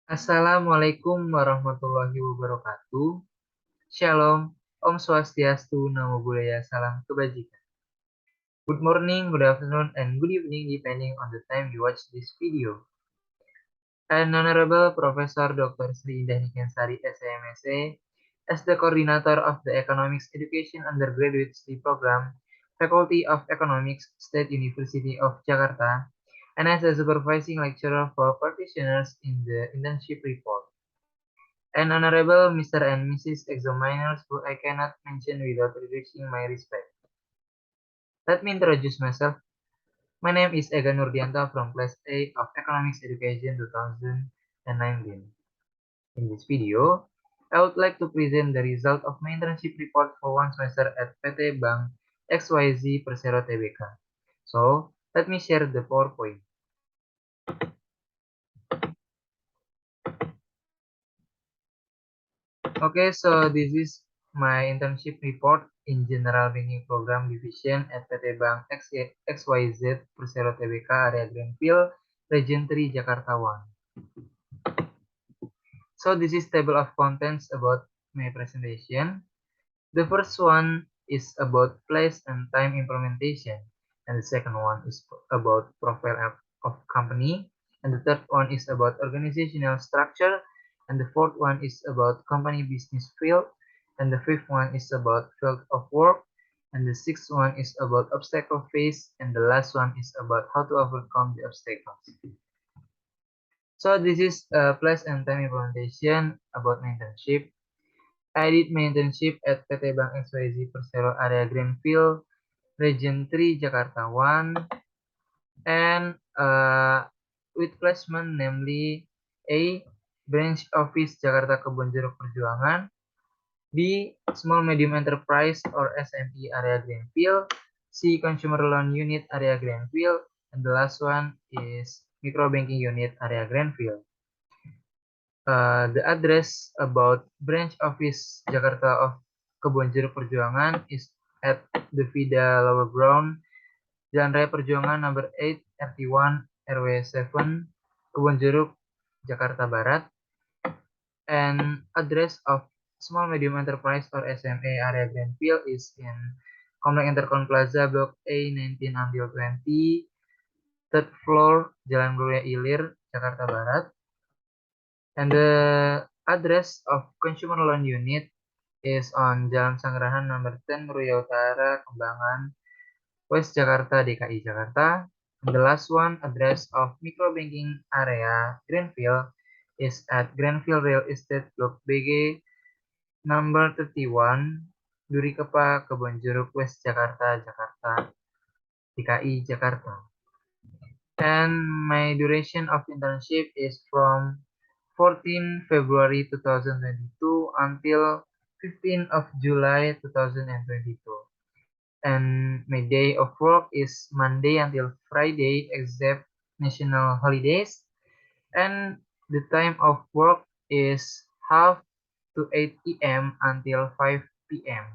Assalamualaikum warahmatullahi wabarakatuh. Shalom, Om Swastiastu, Namo Buddhaya, Salam Kebajikan. Good morning, good afternoon, and good evening depending on the time you watch this video. An Honorable Professor Dr. Sri Indah Nikensari SMSA, as the coordinator of the Economics Education Undergraduate Study Program, Faculty of Economics, State University of Jakarta, and as a supervising lecturer for practitioners in the internship report. And Honorable Mr. and Mrs. Examiners who I cannot mention without reducing my respect. Let me introduce myself. My name is Ega Nurdianta from Class A of Economics Education 2019. In this video, I would like to present the result of my internship report for one semester at PT Bank XYZ Persero Tbk. So, let me share the PowerPoint. Okay, so this is my internship report in General Banking Program Division at PT Bank XYZ Persero Tbk Area Greenfield, Region 3, Jakarta 1. So this is table of contents about my presentation. The first one is about place and time implementation, and the second one is about profile of company, and the third one is about organizational structure, and the fourth one is about company business field, and the fifth one is about field of work, and the sixth one is about obstacle face, and the last one is about how to overcome the obstacles. So this is place and time implementation about my internship. I did my internship at PT Bank XYZ Persero Area Greenfield, Region 3, Jakarta 1, and with placement namely A. Branch Office Jakarta Kebonjeruk Perjuangan, B. Small Medium Enterprise or SME Area Greenfield, C. Consumer Loan Unit Area Greenfield, and the last one is Micro Banking Unit Area Greenfield. The address about branch office Jakarta of Kebonjeruk Perjuangan is at the Vida Lower Ground, Jalan Raya Perjuangan number 8, RT1, RW 7, Kebonjeruk, Jakarta Barat. And address of Small Medium Enterprise or SMA Area Greenfield is in Komplek Intercon Plaza, Block A 19 until 20, third floor, Jalan Gloria Ilir, Jakarta Barat. And the address of consumer loan unit is on Jalan Sanggerahan number 10, Meruya Utara, Kembangan, West Jakarta, DKI Jakarta. And the last one, address of micro banking area Greenfield is at Greenfield Real Estate Block BG number 31, Durikepa, Kebonjeruk, West Jakarta, Jakarta, DKI Jakarta. And my duration of internship is from 14 February 2022 until 15 of July 2022. And my day of work is Monday until Friday except national holidays. And the time of work is half to 8 p.m. until 5 p.m.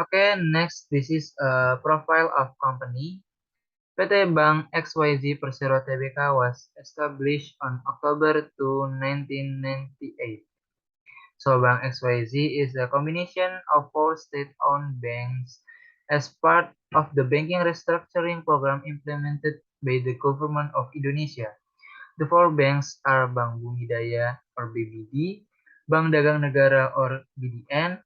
Okay, next this is a profile of company. PT Bank XYZ Persero Tbk was established on October 2, 1998. So Bank XYZ is a combination of four state-owned banks as part of the banking restructuring program implemented by the government of Indonesia. The four banks are Bank Bumi Daya or BBD, Bank Dagang Negara or BDN,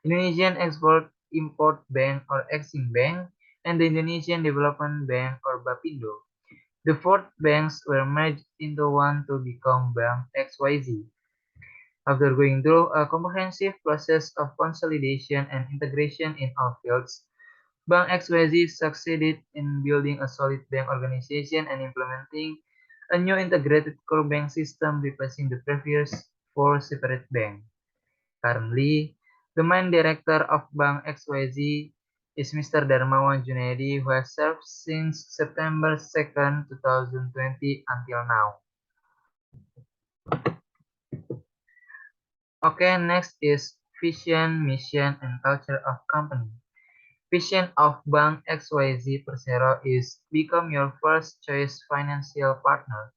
Indonesian Export-Import Bank or Exim Bank, and the Indonesian Development Bank or BAPINDO. The four banks were merged into one to become Bank XYZ. After going through a comprehensive process of consolidation and integration in all fields, Bank XYZ succeeded in building a solid bank organization and implementing a new integrated core bank system replacing the previous four separate banks. Currently, the main director of Bank XYZ is Mr. Darmawan Junaidi, who has served since September 2nd, 2020 until now. Okay, next is vision, mission, and culture of company. Vision of Bank XYZ Persero is become your first choice financial partner.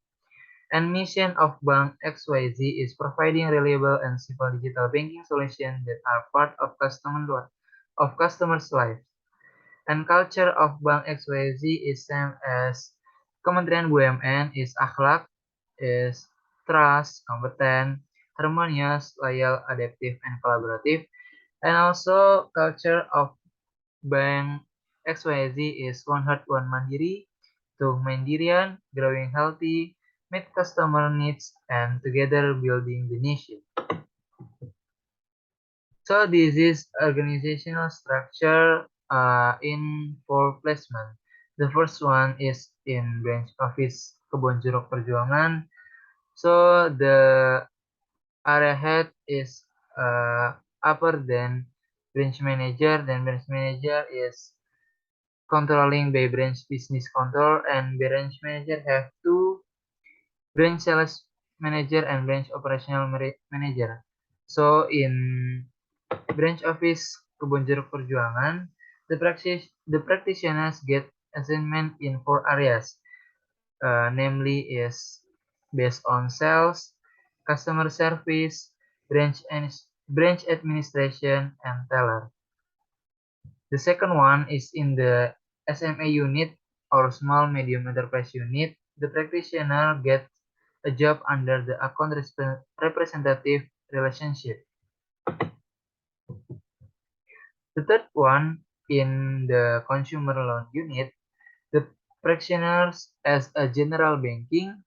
And mission of Bank XYZ is providing reliable and simple digital banking solutions that are part of customers' lives. And culture of Bank XYZ is same as Kementerian BUMN is akhlak, is trust, competent, harmonious, loyal, adaptive, and collaborative. And also culture of Bank XYZ is one heart, one mandiri, two Mandirian, growing healthy, meet customer needs, and together building the nation. So this is organizational structure in four placement. The first one is in branch office Kebonjeruk Perjuangan. So the area head is upper than branch manager. Then branch manager is controlling by branch business control, and branch manager have two branch sales manager and branch operational manager. So in branch office Kebonjeruk Perjuangan, the practitioners get assignment in four areas, namely is based on sales, customer service, branch administration, and teller. The second one is in the SMA unit or small medium enterprise unit. The practitioner gets a job under the account representative relationship. The third one in the consumer loan unit, the practitioners as a general banking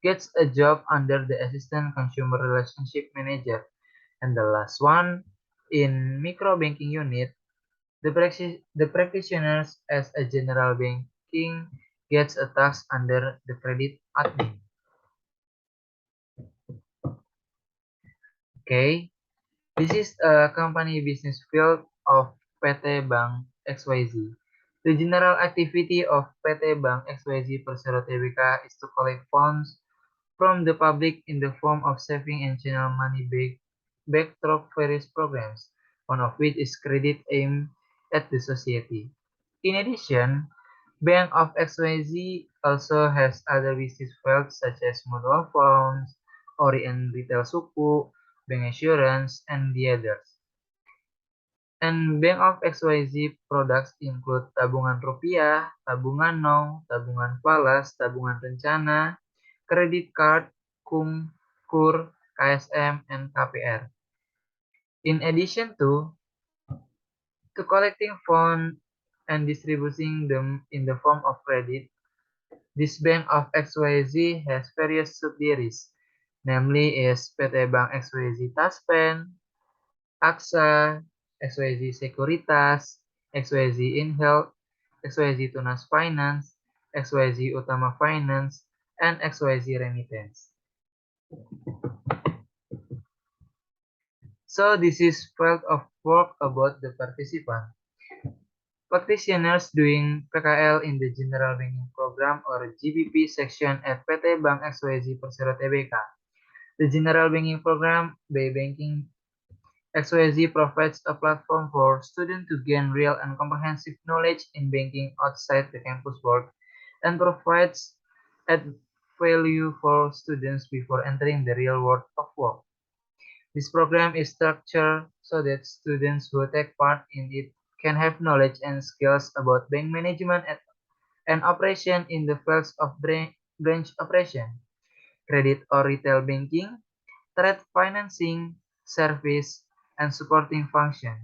gets a job under the assistant consumer relationship manager. And the last one in micro banking unit, the practitioners as a general banking gets a task under the credit admin. Okay, this is a company business field of PT Bank XYZ. The general activity of PT Bank XYZ Persero Tbk is to collect funds from the public in the form of saving and channel money back through various programs, one of which is credit aimed at the society. In addition, Bank of XYZ also has other business fields such as mutual funds, ori and retail suku, bank insurance, and the others. And Bank of XYZ products include tabungan rupiah, tabungan nong, tabungan falas, tabungan rencana, credit card, KUR, KSM, and KPR. In addition to collecting funds and distributing them in the form of credit, this Bank of XYZ has various subsidiaries, namely is PT Bank XYZ Taspen, AXA, XYZ Sekuritas, XYZ InHealth, XYZ Tunas Finance, XYZ Utama Finance, and XYZ Remittance. So this is field of work about the participant. Practitioners doing PKL in the General Banking Program or GBP section at PT Bank XYZ Persero Tbk. The General Banking Program by Banking XYZ provides a platform for students to gain real and comprehensive knowledge in banking outside the campus world and provides added value for students before entering the real world of work. This program is structured so that students who take part in it can have knowledge and skills about bank management and operation in the fields of branch operation, credit or retail banking, trade financing, service, and supporting function.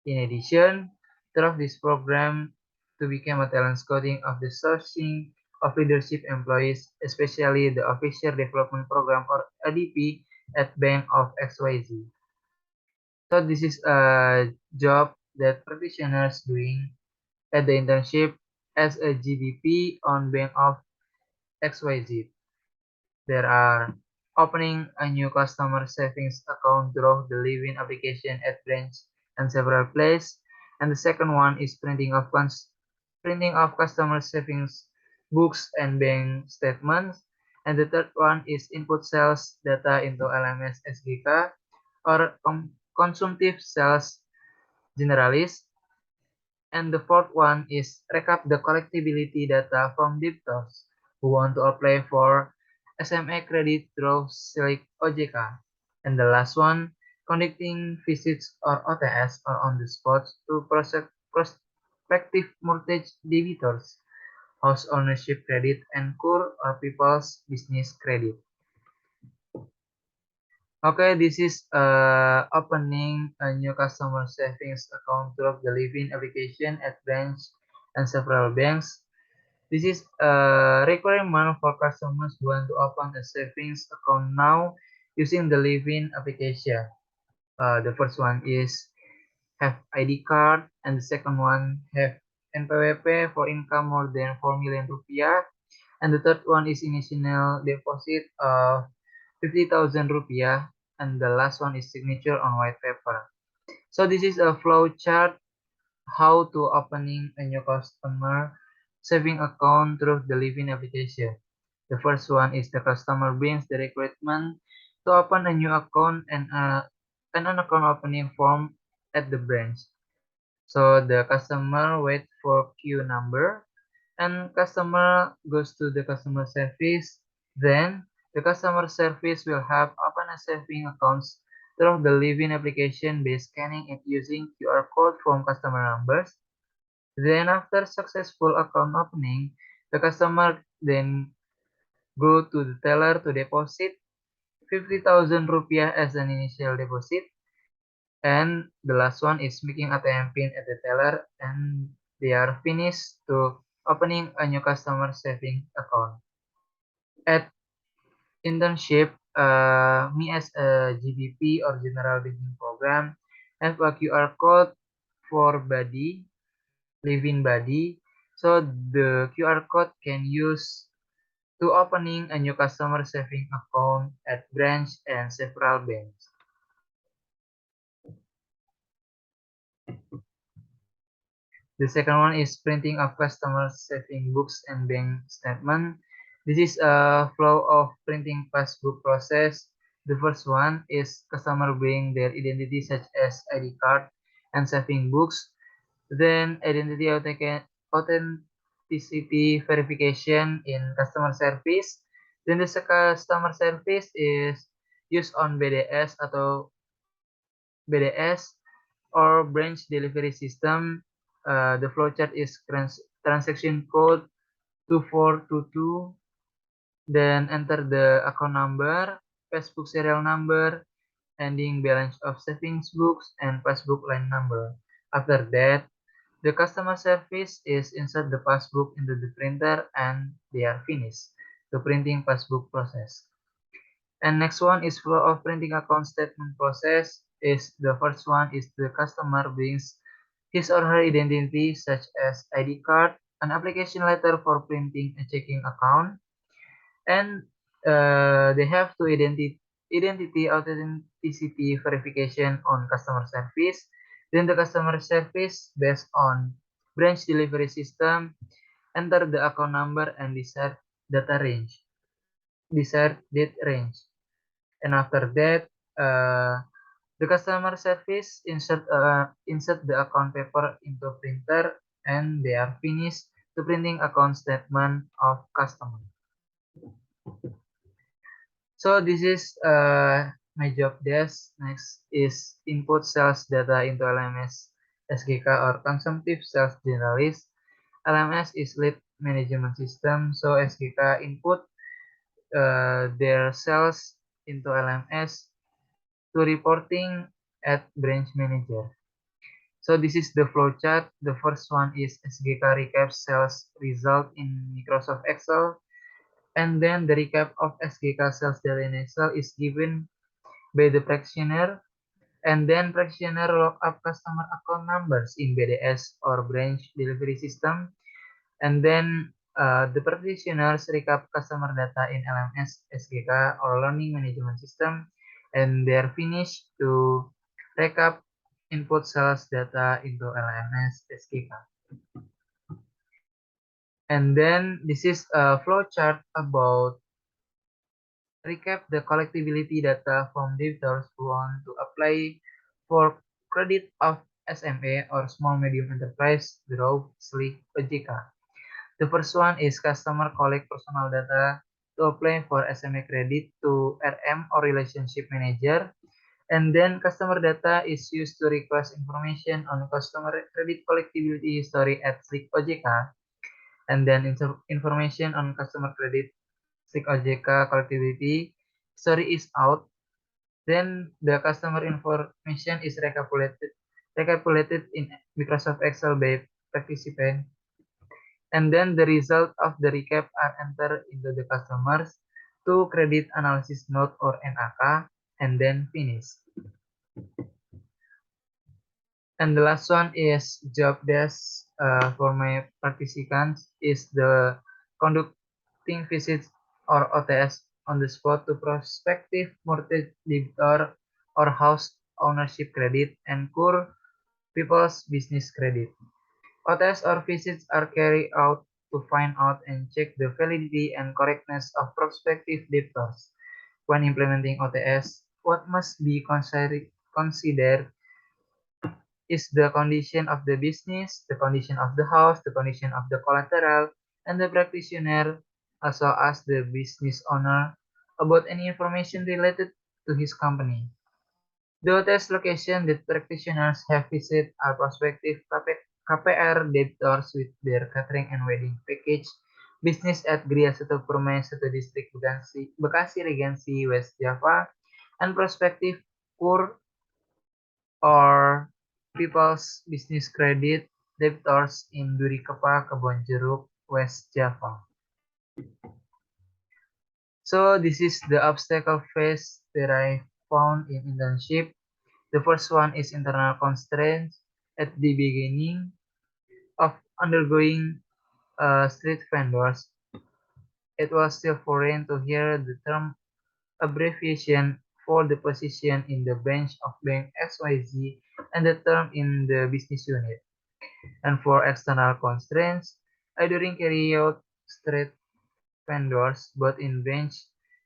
In addition, through this program to become a talent scouting of the sourcing of leadership employees, especially the Officer Development Program or ADP at Bank of XYZ. So this is a job that practitioners doing at the internship as a GDP on Bank of XYZ. There are opening a new customer savings account through the Living application at branch and several places. And the second one is printing of customer savings books and bank statements. And the third one is input sales data into LMS SGK or consumptive sales generalist. And the fourth one is recap the collectibility data from debtors who want to apply for SMA credit through Silik OJK. And the last one, conducting visits or OTS or on the spot to prospective mortgage debtors, house ownership credit, and CUR or people's business credit. Okay, this is opening a new customer savings account through the Livin application at branch and several banks. This is a requirement for customers who want to open a savings account now using the Livin application. The first one is have ID card, and the second one have NPWP for income more than 4 million rupiah, and the third one is initial deposit of 50,000 rupiah, and the last one is signature on white paper. So this is a flow chart how to opening a new customer saving account through the Livin application. The first one is the customer brings the requirement to open a new account and an account opening form at the branch. So the customer wait for queue number and customer goes to the customer service. Then the customer service will have open a saving accounts through the Livin application by scanning it using QR code from customer numbers. Then after successful account opening, the customer then go to the teller to deposit 50,000 rupiah as an initial deposit. And the last one is making ATM pin at the teller and they are finished to opening a new customer saving account. At internship, me as a GBP or General Banking Program have a QR code for Buddy, Livin Buddy. So the QR code can use to opening a new customer saving account at branch and several banks. The second one is printing of customer saving books and bank statement. This is a flow of printing passbook process. The first one is customer bring their identity such as ID card and saving books. Then identity authenticity verification in customer service. Then the customer service is used on BDS atau BDS or branch delivery system. The flowchart is transaction code 2422, then enter the account number, passbook serial number, ending balance of savings books, and passbook line number. After that, the customer service is insert the passbook into the printer and they are finished the printing passbook process. And next one is flow of printing account statement process. Is the first one is the customer brings his or her identity such as ID card, an application letter for printing a checking account, and they have to identity authenticity verification on customer service. Then the customer service based on branch delivery system enter the account number and desired date range. And after that, the customer service insert the account paper into printer and they are finished to printing account statement of customer. So this is my job desk. Next is input sales data into LMS SGK or consumptive sales generalist. LMS is lead management system. So SGK input their sales into LMS to reporting at branch manager. So this is the flowchart. The first one is SGK recap sales result in Microsoft Excel. And then the recap of SGK sales data in Excel is given by the practitioner. And then practitioner log up customer account numbers in BDS or branch delivery system. And then the practitioners recap customer data in LMS, SGK, or learning management system, and they're finished to recap input sales data into LMS, SGK. And then this is a flowchart about recap the collectability data from debtors who want to apply for credit of SMA or small medium enterprise draw SLIC OJK. The first one is customer collect personal data to apply for SMA credit to RM or relationship manager. And then customer data is used to request information on customer credit collectibility history at SLIC OJK. And then information on customer credit SLIC OJK collectibility history is out. Then the customer information is recapitulated in Microsoft Excel by participant. And then the result of the recap are entered into the customers to credit analysis note or NAK and then finish. And the last one is job desk for my participants is the conducting visits or OTS on the spot to prospective mortgage debtor or house ownership credit and core people's business credit. OTS or visits are carried out to find out and check the validity and correctness of prospective debtors. When implementing OTS, what must be considered is the condition of the business, the condition of the house, the condition of the collateral, and the practitioner, as well as the business owner, about any information related to his company. The hotel's location that practitioners have visited are prospective KPR debtors with their catering and wedding package, business at Gria Satu Permai Satu District Bekasi Regency, West Java, and prospective KUR or People's Business Credit debtors in Durikepa, Kebonjeruk, West Java. So this is the obstacle phase that I found in internship. The first one is internal constraints at the beginning of undergoing street vendors. It was still foreign to hear the term abbreviation for the position in the bench of Bank XYZ and the term in the business unit. And for external constraints, I during carry out street vendors both in bench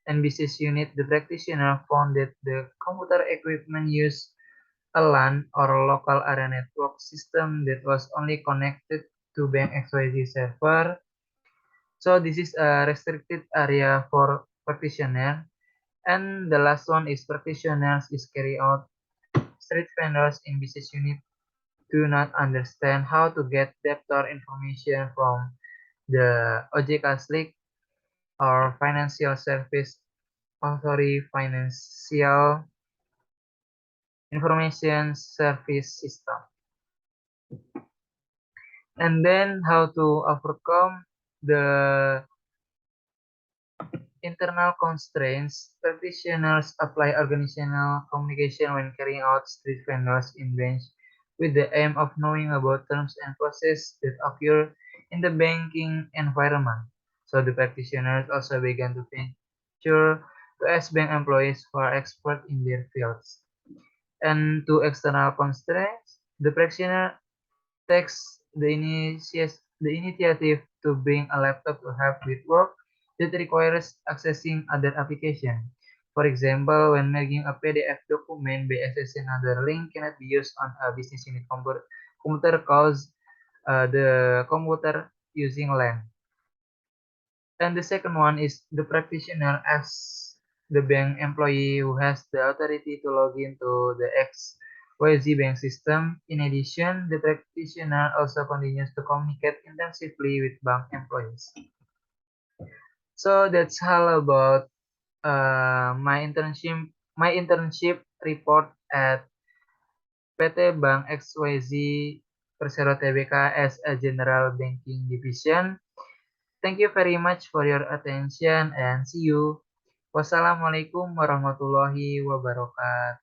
and business unit, the practitioner found that the computer equipment used a LAN or local area network system that was only connected to Bank XYZ server. So this is a restricted area for practitioner. And the last one is practitioners is carry out street vendors in business unit do not understand how to get debtor information from the OJK SLIC or Financial Service Authority Financial Information Service System. And then how to overcome the internal constraints. Practitioners apply organizational communication when carrying out street vendors in bench with the aim of knowing about terms and processes that occur in the banking environment. So the practitioners also began to venture to ask bank employees who are expert in their fields. And to external constraints, the practitioner takes the initiative to bring a laptop to help with work that requires accessing other applications. For example, when making a PDF document by accessing another link cannot be used on a business unit computer cause the computer using LAN. And the second one is the practitioner as the bank employee who has the authority to log into the XYZ bank system. In addition, the practitioner also continues to communicate intensively with bank employees. So that's all about my internship report at PT Bank XYZ Persero Tbk as a General Banking Division. Thank you very much for your attention and see you. Wassalamualaikum warahmatullahi wabarakatuh.